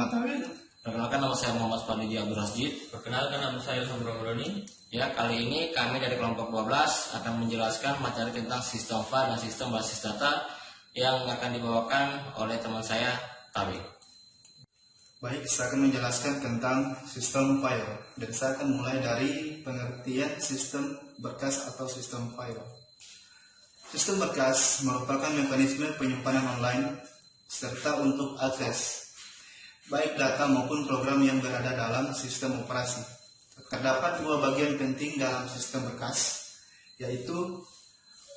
Muhammad Tawil. Perkenalkan, nama saya Muhammad Fadli Abdul Rasjid. Perkenalkan, nama saya Sambro Roni. Ya, kali ini kami dari kelompok 12 akan menjelaskan materi tentang sistem file dan sistem basis data yang akan dibawakan oleh teman saya, Tawil. Baik, saya akan menjelaskan tentang sistem file. Dan saya akan mulai dari pengertian sistem berkas atau sistem file. Sistem berkas merupakan mekanisme penyimpanan online serta untuk akses baik data maupun program yang berada dalam sistem operasi. Terdapat dua bagian penting dalam sistem berkas, yaitu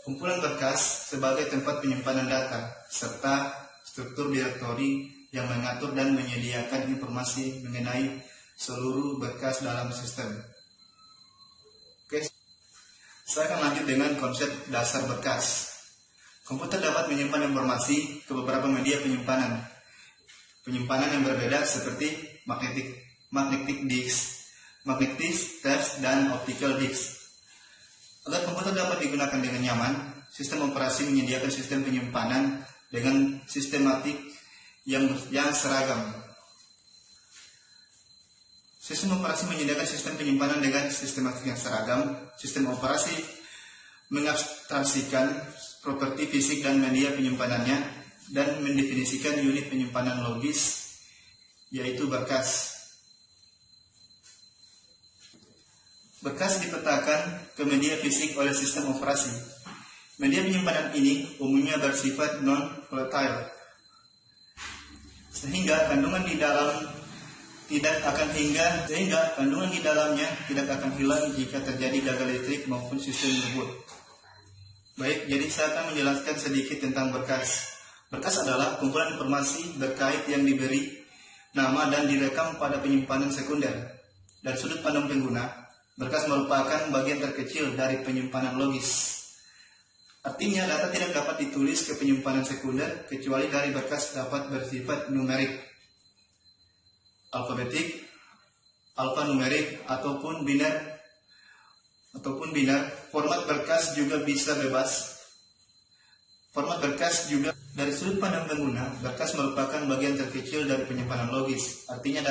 kumpulan berkas sebagai tempat penyimpanan data, serta struktur direktori yang mengatur dan menyediakan informasi mengenai seluruh berkas dalam sistem. Oke, saya akan lanjut dengan konsep dasar berkas. Komputer dapat menyimpan informasi ke beberapa media penyimpanan yang berbeda seperti magnetic disk, tape, dan optical disk. Agar komputer dapat digunakan dengan nyaman, sistem operasi menyediakan sistem penyimpanan dengan sistematik yang seragam. Sistem operasi menyediakan sistem penyimpanan dengan sistematik yang seragam. Sistem operasi mengabstraksikan properti fisik dan media penyimpanannya dan mendefinisikan unit penyimpanan logis, yaitu berkas. Berkas dipetakan ke media fisik oleh sistem operasi. Media penyimpanan ini umumnya bersifat non-volatile, sehingga kandungan di dalamnya tidak akan hilang jika terjadi gagal listrik maupun sistem reboot. Baik, jadi saya akan menjelaskan sedikit tentang berkas. Berkas adalah kumpulan informasi berkait yang diberi nama dan direkam pada penyimpanan sekunder. Dari sudut pandang pengguna, berkas merupakan bagian terkecil dari penyimpanan logis. Artinya, data tidak dapat ditulis ke penyimpanan sekunder kecuali dari berkas dapat bersifat numerik, alfabetik, alfanumerik, ataupun biner. Format berkas juga bisa bebas. Format berkas juga dari sudut pandang pengguna, berkas merupakan bagian terkecil dari penyimpanan logis. Artinya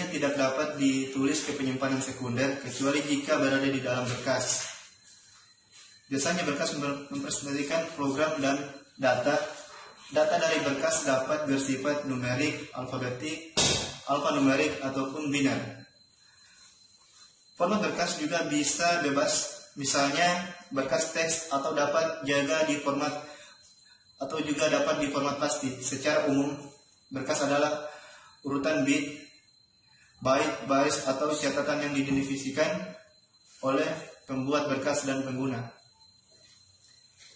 tidak dapat ditulis ke penyimpanan sekunder kecuali jika berada di dalam berkas. Biasanya berkas mempresentasikan program dan data. Data dari berkas dapat bersifat numerik, alfabetik, alfanumerik, ataupun biner. Format berkas juga bisa bebas, misalnya berkas teks atau juga dapat di format pasti. Secara umum, berkas adalah urutan bit, byte, baris, atau catatan yang didefinisikan oleh pembuat berkas dan pengguna.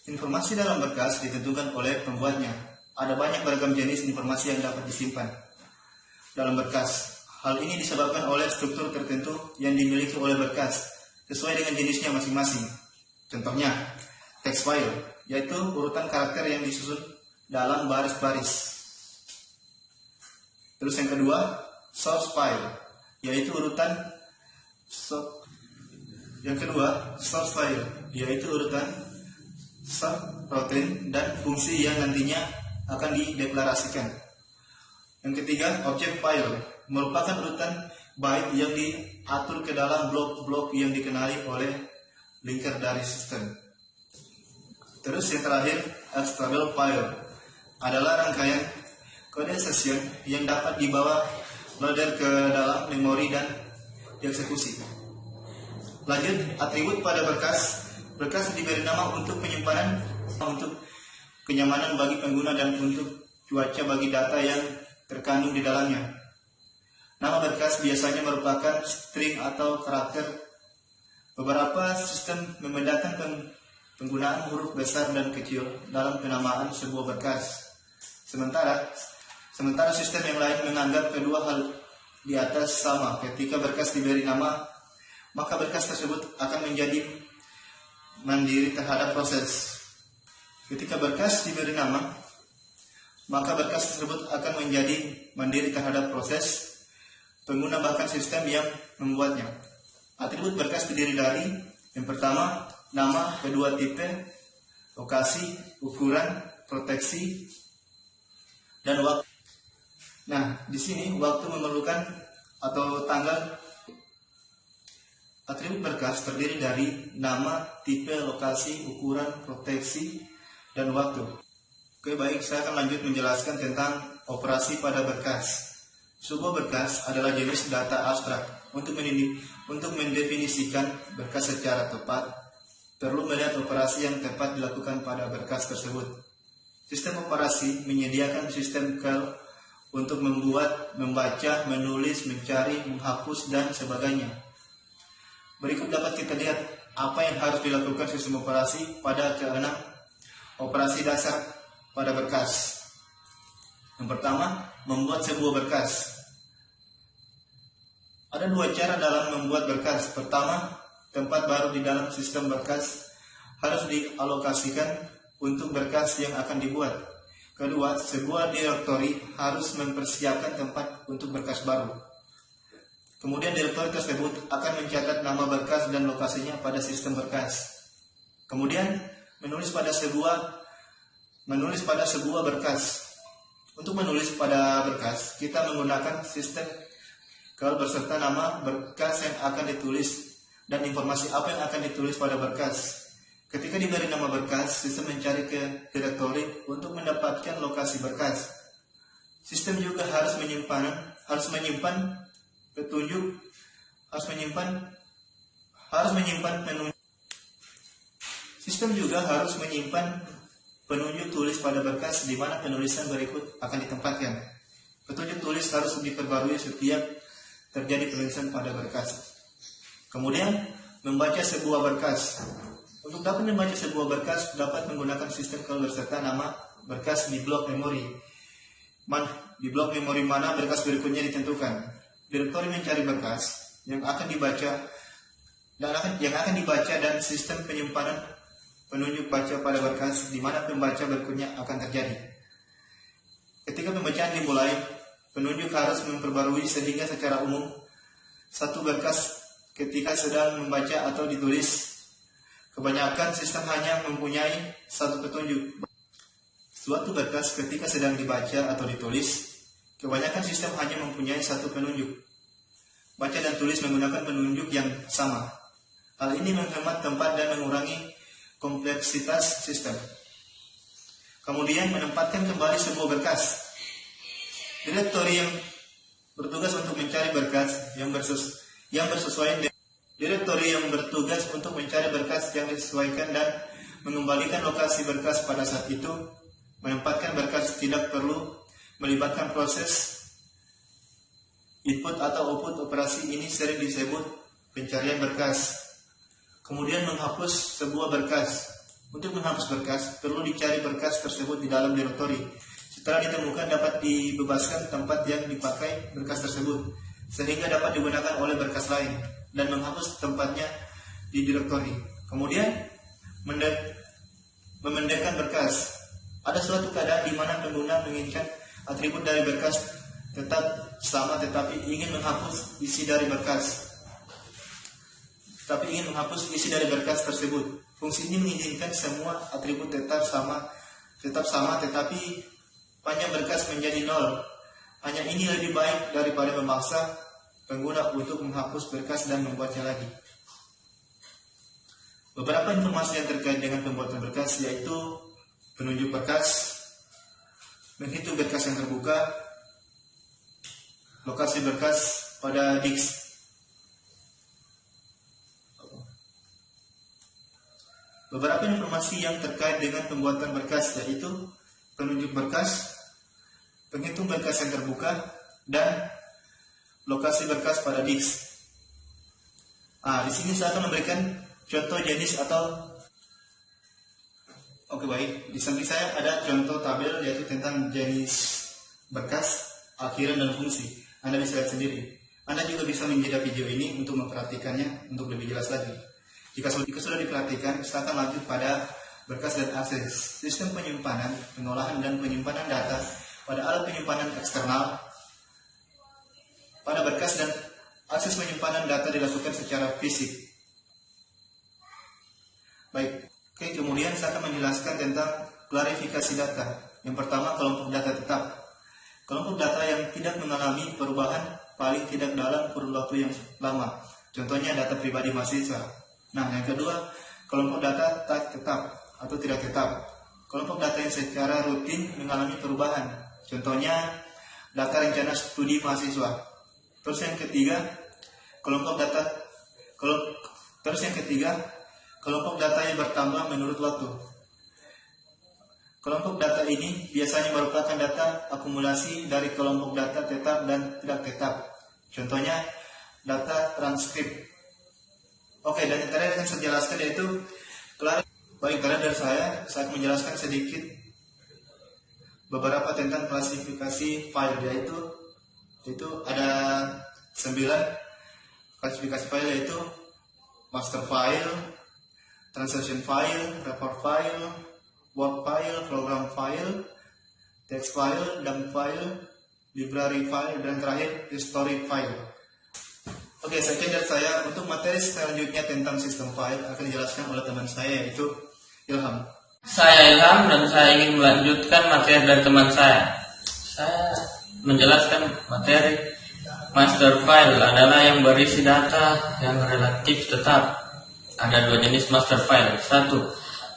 Informasi dalam berkas ditentukan oleh pembuatnya. Ada banyak beragam jenis informasi yang dapat disimpan dalam berkas. Hal ini disebabkan oleh struktur tertentu yang dimiliki oleh berkas sesuai dengan jenisnya masing-masing. Contohnya, text file, yaitu urutan karakter yang disusun dalam baris-baris. Terus yang kedua, source file, yaitu urutan subroutine dan fungsi yang nantinya akan dideklarasikan. Yang ketiga, object file, merupakan urutan byte yang diatur ke dalam blok-blok yang dikenali oleh linker dari sistem. Terus yang terakhir, external file adalah rangkaian kode session yang dapat dibawa loader ke dalam memori dan dieksekusi. Lanjut, atribut pada berkas. Berkas diberi nama untuk penyimpanan, untuk kenyamanan bagi pengguna, dan untuk cuaca bagi data yang terkandung di dalamnya. Nama berkas biasanya merupakan string atau karakter. Beberapa sistem membedakan penggunaan huruf besar dan kecil dalam penamaan sebuah berkas. Sementara sistem yang lain menganggap kedua hal di atas sama. Ketika berkas diberi nama, maka berkas tersebut akan menjadi mandiri terhadap proses. Ketika berkas diberi nama, maka berkas tersebut akan menjadi mandiri terhadap proses, pengguna, bahkan sistem yang membuatnya. Atribut berkas terdiri dari yang pertama, nama, kedua tipe, lokasi, ukuran, proteksi, dan waktu. Nah, di sini waktu memerlukan atau tanggal atribut berkas terdiri dari nama, tipe, lokasi, ukuran, proteksi, dan waktu. Oke, baik, saya akan lanjut menjelaskan tentang operasi pada berkas. Sebuah berkas adalah jenis data abstrak. Untuk mendefinisikan berkas secara tepat, perlu melihat operasi yang tepat dilakukan pada berkas tersebut. Sistem operasi menyediakan sistem curl untuk membuat, membaca, menulis, mencari, menghapus, dan sebagainya. Berikut dapat kita lihat apa yang harus dilakukan sistem operasi pada keenam operasi dasar pada berkas. Yang pertama, membuat sebuah berkas. Ada dua cara dalam membuat berkas. Pertama, tempat baru di dalam sistem berkas harus dialokasikan untuk berkas yang akan dibuat. Kedua, sebuah direktori harus mempersiapkan tempat untuk berkas baru. Kemudian direktori tersebut akan mencatat nama berkas dan lokasinya pada sistem berkas. Kemudian menulis pada sebuah berkas. Untuk menulis pada berkas, kita menggunakan sistem curl beserta nama berkas yang akan ditulis dan informasi apa yang akan ditulis pada berkas. Ketika diberi nama berkas, sistem mencari ke direktori untuk mendapatkan lokasi berkas. Sistem juga harus menyimpan petunjuk, Sistem juga harus menyimpan penunjuk tulis pada berkas di mana penulisan berikut akan ditempatkan. Petunjuk tulis harus diperbarui setiap terjadi penulisan pada berkas. Kemudian, membaca sebuah berkas. Untuk dapat membaca sebuah berkas, dapat menggunakan sistem curl beserta nama berkas di blok memori. Di blok memori mana berkas berikutnya ditentukan. Direktori mencari berkas yang akan dibaca dan sistem penyimpanan penunjuk baca pada berkas di mana pembaca berikutnya akan terjadi. Ketika pembacaan dimulai, penunjuk harus memperbarui sehingga secara umum satu berkas ketika sedang membaca atau ditulis. Kebanyakan sistem hanya mempunyai satu petunjuk. Suatu berkas ketika sedang dibaca atau ditulis, kebanyakan sistem hanya mempunyai satu penunjuk. Baca dan tulis menggunakan penunjuk yang sama. Hal ini menghemat tempat dan mengurangi kompleksitas sistem. Kemudian menempatkan kembali sebuah berkas. Direktori yang bertugas untuk mencari berkas yang bersesuaian dengan Direktori yang bertugas untuk mencari berkas yang disesuaikan dan mengembalikan lokasi berkas pada saat itu. Menempatkan berkas tidak perlu melibatkan proses input atau output. Operasi ini sering disebut pencarian berkas. Kemudian menghapus sebuah berkas. Untuk menghapus berkas, perlu dicari berkas tersebut di dalam direktori. Setelah ditemukan, dapat dibebaskan tempat yang dipakai berkas tersebut, sehingga dapat digunakan oleh berkas lain, dan menghapus tempatnya di direktori. Kemudian memendekkan berkas. Ada suatu keadaan di mana pengguna menginginkan atribut dari berkas tetap sama tetapi ingin menghapus isi dari berkas tersebut. Fungsi ini mengizinkan semua atribut tetap sama tetapi panjang berkas menjadi 0. Hanya ini lebih baik daripada memaksa pengguna untuk menghapus berkas dan membuatnya lagi. Beberapa informasi yang terkait dengan pembuatan berkas yaitu penunjuk berkas, menghitung berkas yang terbuka, lokasi berkas pada disk. Beberapa informasi yang terkait dengan pembuatan berkas yaitu penunjuk berkas, penghitung berkas yang terbuka, dan lokasi berkas pada disk. Di sini saya akan memberikan contoh jenis atau baik. Di samping saya ada contoh tabel yaitu tentang jenis berkas, akhiran dan fungsi. Anda bisa lihat sendiri. Anda juga bisa menjeda video ini untuk memperhatikannya untuk lebih jelas lagi. Jika sudah diperhatikan, saya akan lanjut pada berkas dan akses. Sistem penyimpanan, pengolahan dan penyimpanan data pada alat penyimpanan eksternal. Pada berkas dan akses penyimpanan data dilakukan secara fisik. Baik, kemudian saya akan menjelaskan tentang klarifikasi data. Yang pertama, kelompok data tetap. Kelompok data yang tidak mengalami perubahan paling tidak dalam kurun waktu yang lama. Contohnya data pribadi mahasiswa. Nah, yang kedua, kelompok data tak tetap atau tidak tetap. Kelompok data yang secara rutin mengalami perubahan. Contohnya data rencana studi mahasiswa. Terus yang ketiga, kelompok data yang bertambah menurut waktu. Kelompok data ini biasanya merupakan data akumulasi dari kelompok data tetap dan tidak tetap. Contohnya data transkrip. Oke, dan yang terakhir yang saya jelaskan yaitu baik, karena dari saya akan menjelaskan sedikit beberapa tentang klasifikasi file, yaitu ada 9 klasifikasi file, yaitu master file, transaction file, report file, work file, program file, text file, dump file, library file, dan terakhir history file. Oke, sekian dari saya. Untuk materi selanjutnya tentang sistem file akan dijelaskan oleh teman saya, yaitu Ilham. Saya Ilham dan saya ingin melanjutkan materi dari teman saya. Saya menjelaskan materi master file adalah yang berisi data yang relatif tetap. Ada 2 jenis master file. 1.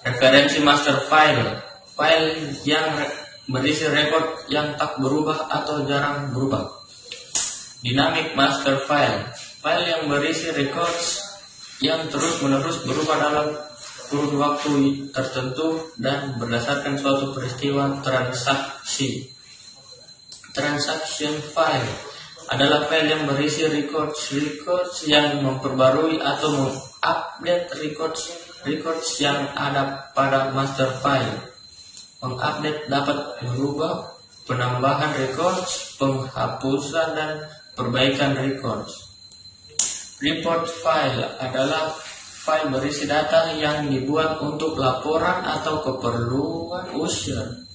Referensi master file, file yang berisi rekod yang tak berubah atau jarang berubah. Dynamic master file, file yang berisi records yang terus-menerus berubah dalam kurun waktu tertentu dan berdasarkan suatu peristiwa transaksi. Transaction file adalah file yang berisi records yang memperbarui atau mengupdate records yang ada pada master file. Mengupdate dapat merubah penambahan records, penghapusan, dan perbaikan records. Report file adalah file berisi data yang dibuat untuk laporan atau keperluan user.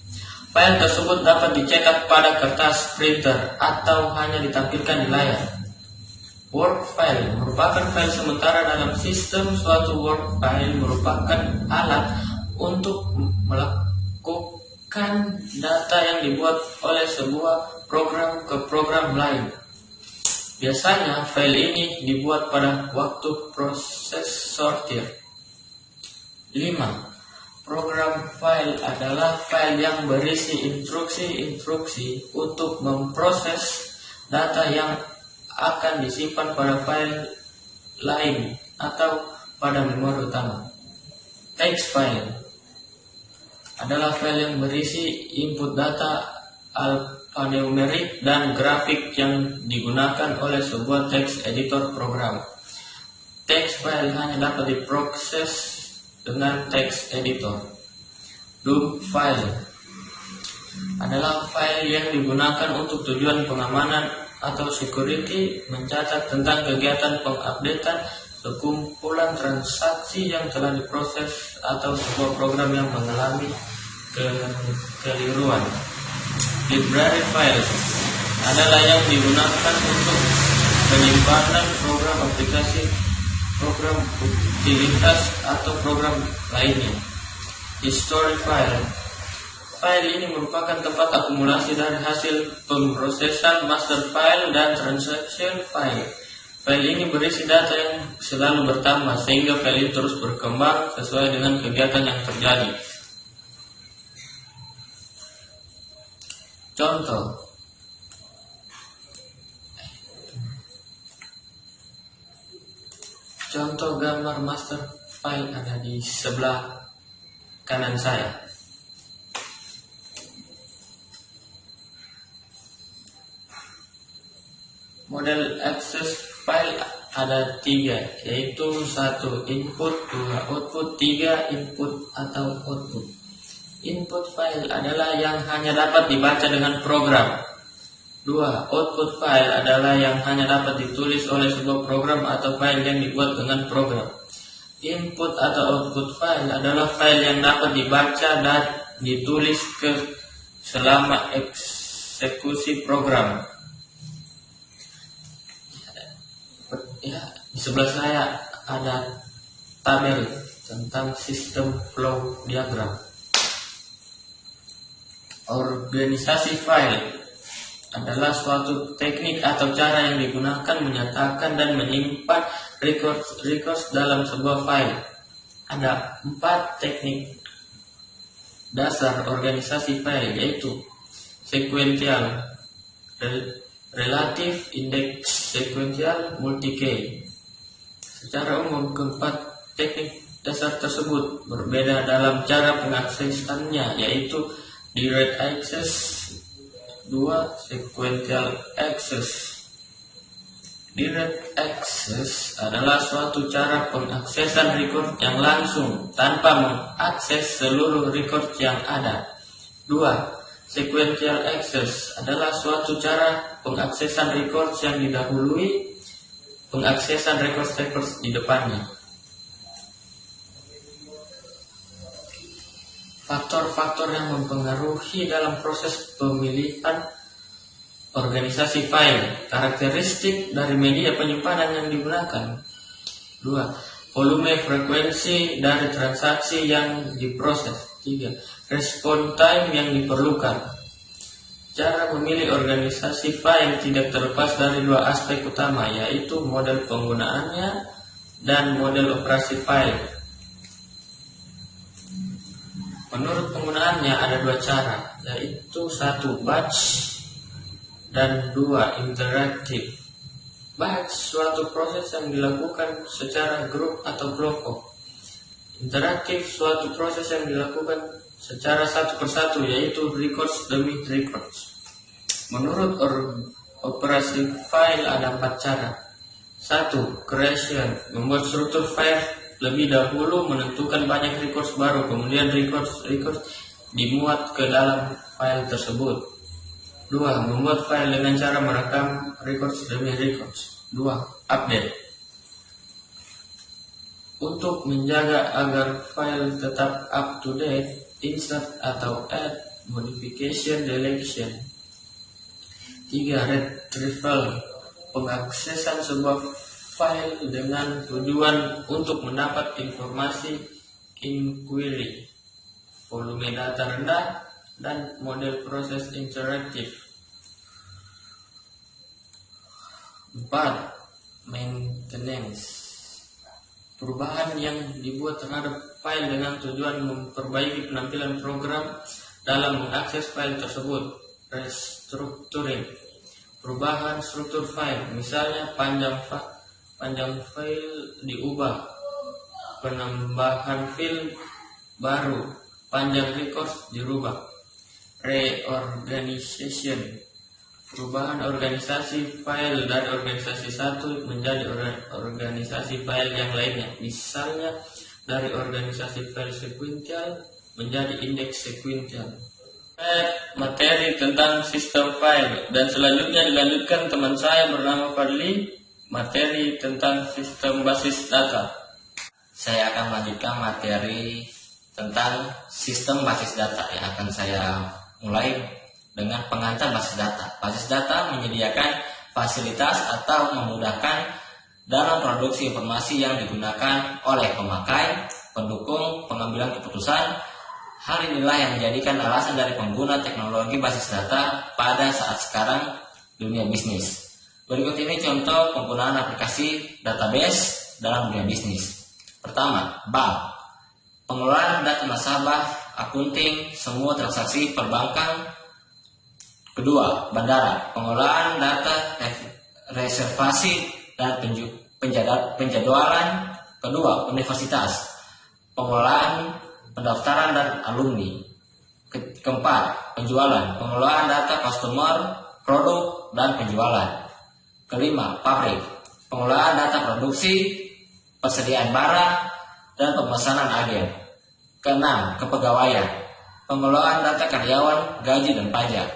File tersebut dapat dicetak pada kertas printer atau hanya ditampilkan di layar. Word file merupakan file sementara dalam sistem. Suatu Word file merupakan alat untuk melakukan data yang dibuat oleh sebuah program ke program lain. Biasanya file ini dibuat pada waktu proses sortir. 5. Program file adalah file yang berisi instruksi-instruksi untuk memproses data yang akan disimpan pada file lain atau pada memori utama. Text file adalah file yang berisi input data alfanumerik dan grafik yang digunakan oleh sebuah text editor program. Text file hanya dapat diproses dengan text editor. Dump file adalah file yang digunakan untuk tujuan pengamanan atau security, mencatat tentang kegiatan pengupdatean sekumpulan transaksi yang telah diproses atau sebuah program yang mengalami kekeliruan. Library file adalah yang digunakan untuk penyimpanan program aplikasi, program utilitas, atau program lainnya. History file ini merupakan tempat akumulasi dari hasil pemrosesan master file dan transaction file. File ini berisi data yang selalu bertambah sehingga file ini terus berkembang sesuai dengan kegiatan yang terjadi. Contoh gambar master file ada di sebelah kanan saya. Model access file ada 3, yaitu 1 input, 2 output, 3 input atau output. Input file adalah yang hanya dapat dibaca dengan program. 2. Output file adalah yang hanya dapat ditulis oleh sebuah program atau file yang dibuat dengan program. Input atau output file adalah file yang dapat dibaca dan ditulis selama eksekusi program. Ya, di sebelah saya ada tabel tentang sistem flow diagram. Organisasi file adalah suatu teknik atau cara yang digunakan menyatakan dan menyimpan records dalam sebuah file. Ada 4 teknik dasar organisasi file, yaitu sequential, relative, index, sequential, multi-key. Secara umum, keempat teknik dasar tersebut berbeda dalam cara pengaksesannya, yaitu direct access, 2. Sequential access. Direct access adalah suatu cara pengaksesan record yang langsung tanpa mengakses seluruh record yang ada. 2. Sequential access adalah suatu cara pengaksesan record yang didahului pengaksesan record di depannya. Faktor-faktor yang mempengaruhi dalam proses pemilihan organisasi file. Karakteristik dari media penyimpanan yang digunakan. 2. Volume, frekuensi dari transaksi yang diproses. 3. Respon time yang diperlukan. Cara memilih organisasi file tidak terlepas dari 2 aspek utama, yaitu model penggunaannya dan model operasi file. Menurut penggunaannya ada 2 cara, yaitu 1. Batch dan 2. Interaktif. Batch suatu proses yang dilakukan secara grup atau kelompok. Interaktif suatu proses yang dilakukan secara satu persatu, yaitu records demi records. Menurut operasi file ada 4 cara. 1. Creation, membuat struktur file lebih dahulu menentukan banyak records baru, kemudian records dimuat ke dalam file tersebut. 2. Membuat file dengan cara merekam records demi records. 2. Update, untuk menjaga agar file tetap up to date. Insert atau add, modification, deletion. 3. Retrieval, pengaksesan sebuah file dengan tujuan untuk mendapat informasi inquiry, volume data rendah, dan model proses interaktif. 4. Maintenance, perubahan yang dibuat terhadap file dengan tujuan memperbaiki penampilan program dalam mengakses file tersebut. Restructuring, perubahan struktur file, misalnya panjang file diubah, penambahan file baru, panjang records dirubah. Reorganization, perubahan organisasi file dari organisasi satu menjadi organisasi file yang lainnya, misalnya dari organisasi file sequential menjadi indeks sequential. Materi tentang sistem file, dan selanjutnya dilanjutkan teman saya bernama Fadli, materi tentang sistem basis data. Saya akan melanjutkan materi tentang sistem basis data yang akan saya mulai dengan pengantar basis data. Basis data menyediakan fasilitas atau memudahkan dalam produksi informasi yang digunakan oleh pemakai, pendukung, pengambilan keputusan. Hal inilah yang menjadikan alasan dari pengguna teknologi basis data pada saat sekarang dunia bisnis. Berikut ini contoh penggunaan aplikasi database dalam dunia bisnis. Pertama, bank. Pengelolaan data nasabah, akunting, semua transaksi perbankan. Kedua, bandara. Pengelolaan data reservasi dan penjadwalan. Kedua, universitas. Pengelolaan pendaftaran dan alumni. Keempat, penjualan. Pengelolaan data customer, produk, dan penjualan. Kelima, pabrik. Pengelolaan data produksi, persediaan barang, dan pemesanan agen. Keenam, kepegawaian. Pengelolaan data karyawan, gaji, dan pajak.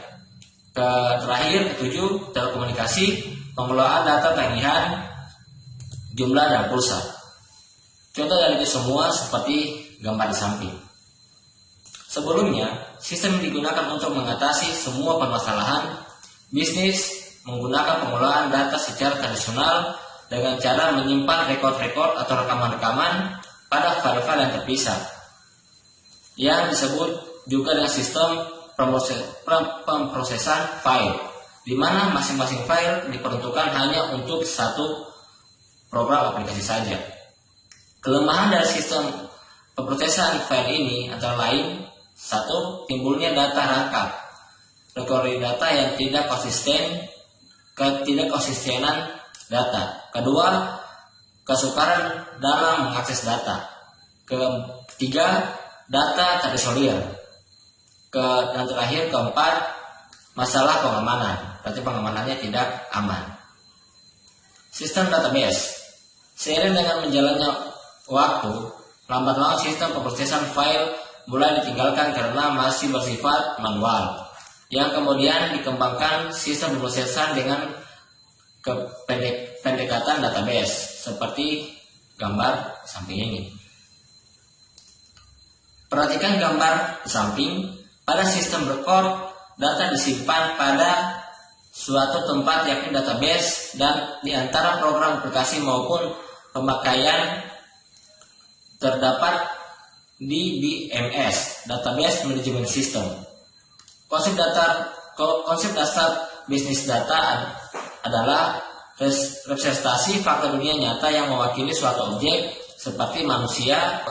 Terakhir, ketujuh, telekomunikasi. Pengelolaan data tagihan, jumlah, dan pulsa. Contoh dari itu semua seperti gambar di samping. Sebelumnya, sistem digunakan untuk mengatasi semua permasalahan bisnis menggunakan pengelolaan data secara tradisional dengan cara menyimpan rekod-rekod atau rekaman-rekaman pada file-file yang terpisah, yang disebut juga dengan sistem pemrosesan file. di mana masing-masing file diperuntukkan hanya untuk satu program aplikasi saja. Kelemahan dari sistem pemrosesan file ini antara lain: satu, timbulnya data rangkap, recovery data yang tidak konsistenan data. Kedua, kesukaran dalam mengakses data. Ketiga, data terisolir. Dan terakhir, keempat, masalah pengamanan. Berarti pengamanannya tidak aman. Sistem database. Seiring dengan menjalannya waktu, lambat laun sistem pemrosesan file mulai ditinggalkan karena masih bersifat manual, yang kemudian dikembangkan sistem pemrosesan dengan pendekatan database seperti gambar samping ini. Perhatikan gambar samping. Pada sistem record, data disimpan pada suatu tempat yakni database, dan di antara program aplikasi maupun pemakaian terdapat di DMS, Database Management System. Konsep dasar bisnis data adalah representasi fakta dunia nyata yang mewakili suatu objek seperti manusia,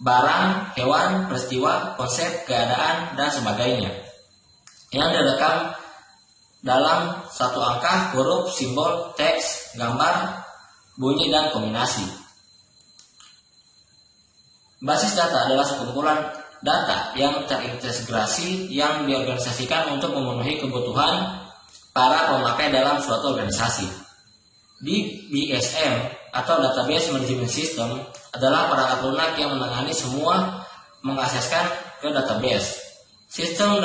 barang, hewan, peristiwa, konsep, keadaan, dan sebagainya, yang direkam dalam satu angka, huruf, simbol, teks, gambar, bunyi, dan kombinasi. Basis data adalah sekumpulan data yang terintegrasi yang diorganisasikan untuk memenuhi kebutuhan para pemakai dalam suatu organisasi. Di BSM atau Database Management System adalah perangkat lunak yang menangani semua mengakseskan ke database. Sistem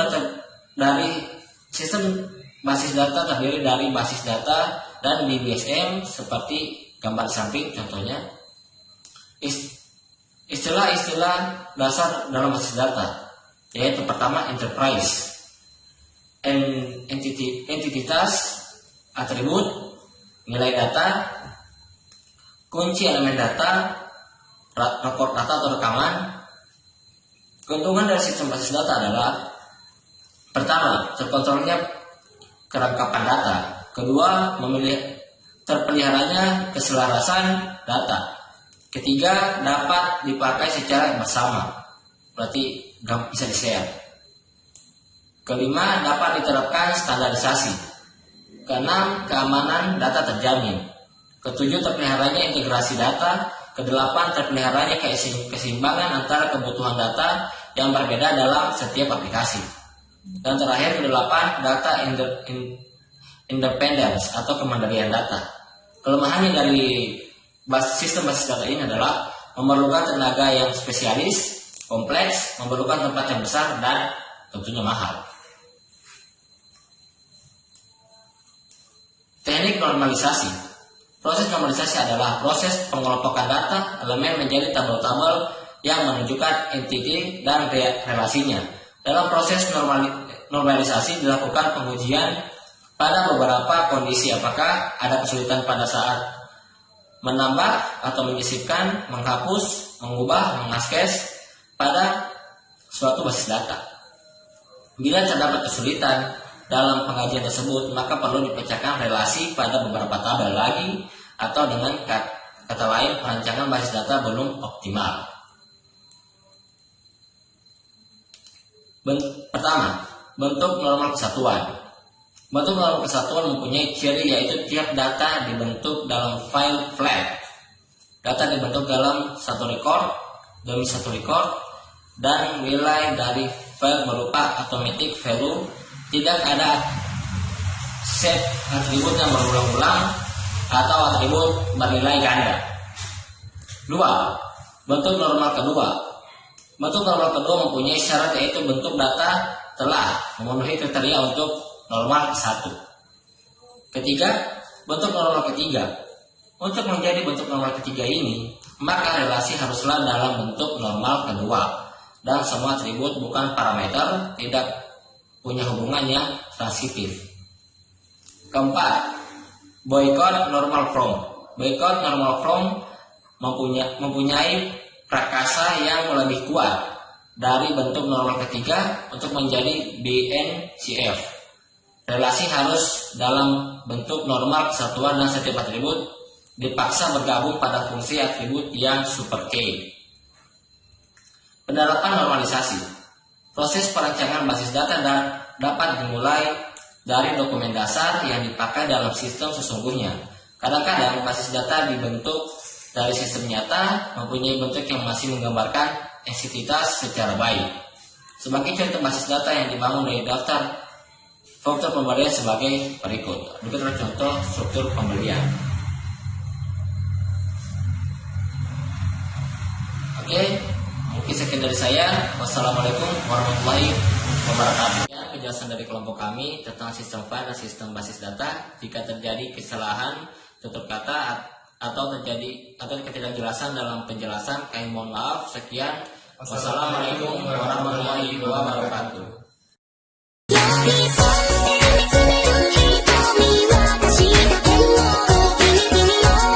basis data terdiri dari basis data, dan di BSM seperti gambar samping contohnya. Istilah-istilah dasar dalam basis data yaitu pertama enterprise, entitas, atribut, nilai data, kunci elemen data, rekod data atau rekaman. Keuntungan dari sistem basis data adalah: pertama, terkontrolnya kerangkapan data. Kedua, terpeliharanya keselarasan data. Ketiga, dapat dipakai secara bersama, berarti bisa di-share. Kelima, dapat diterapkan standarisasi. Keenam, keamanan data terjamin. Ketujuh, terpeliharanya integrasi data. Kedelapan, terpeliharanya keseimbangan antara kebutuhan data yang berbeda dalam setiap aplikasi. Dan terakhir, kedelapan, data independence atau kemandirian data. Kelemahannya dari sistem basis data ini adalah memerlukan tenaga yang spesialis, kompleks, memerlukan tempat yang besar, dan tentunya mahal. Teknik normalisasi. Proses normalisasi adalah proses pengelompokan data elemen menjadi tabel-tabel yang menunjukkan entiti dan relasinya. Dalam proses normalisasi dilakukan pengujian pada beberapa kondisi, apakah ada kesulitan pada saat menambah atau menyisipkan, menghapus, mengubah, mengakses pada suatu basis data. Bila terdapat kesulitan dalam pengajian tersebut, maka perlu dipecahkan relasi pada beberapa tabel lagi, atau dengan kata lain, perancangan basis data belum optimal. Pertama, bentuk normal kesatuan. Bentuk normal kesatuan mempunyai ciri, yaitu tiap data dibentuk dalam file flat. Data dibentuk dalam satu record demi satu record, dan nilai dari file berupa automatic value. Tidak ada set atribut yang berulang-ulang atau atribut bernilai ganda. 2. Bentuk normal kedua. Bentuk normal kedua mempunyai syarat, yaitu bentuk data telah memenuhi kriteria untuk normal 1. Ketiga, bentuk normal ketiga. Untuk menjadi bentuk normal ketiga ini, maka relasi haruslah dalam bentuk normal kedua, dan semua atribut bukan parameter tidak punya hubungan yang transitif. Keempat, boycott normal from. Boycott normal from mempunyai prakasa yang lebih kuat dari bentuk normal ketiga untuk menjadi BNCF. relasi harus dalam bentuk normal kesatuan dan setiap atribut dipaksa bergabung pada fungsi atribut yang super K. Penerapan normalisasi. Proses perancangan basis data dapat dimulai dari dokumen dasar yang dipakai dalam sistem sesungguhnya. Kadang-kadang basis data dibentuk dari sistem nyata mempunyai bentuk yang masih menggambarkan entitas secara baik. Sebagai contoh basis data yang dibangun dari daftar faktor pembelian sebagai berikut. Berikut contoh struktur pembelian. Oke, mungkin sekian dari saya. Wassalamualaikum warahmatullahi wabarakatuh. Penjelasan dari kelompok kami tentang sistem file dan sistem basis data. Jika terjadi kesalahan tutur kata atau ketidakjelasan dalam penjelasan, kami mohon maaf. Sekian. Wassalamualaikum warahmatullahi wabarakatuh.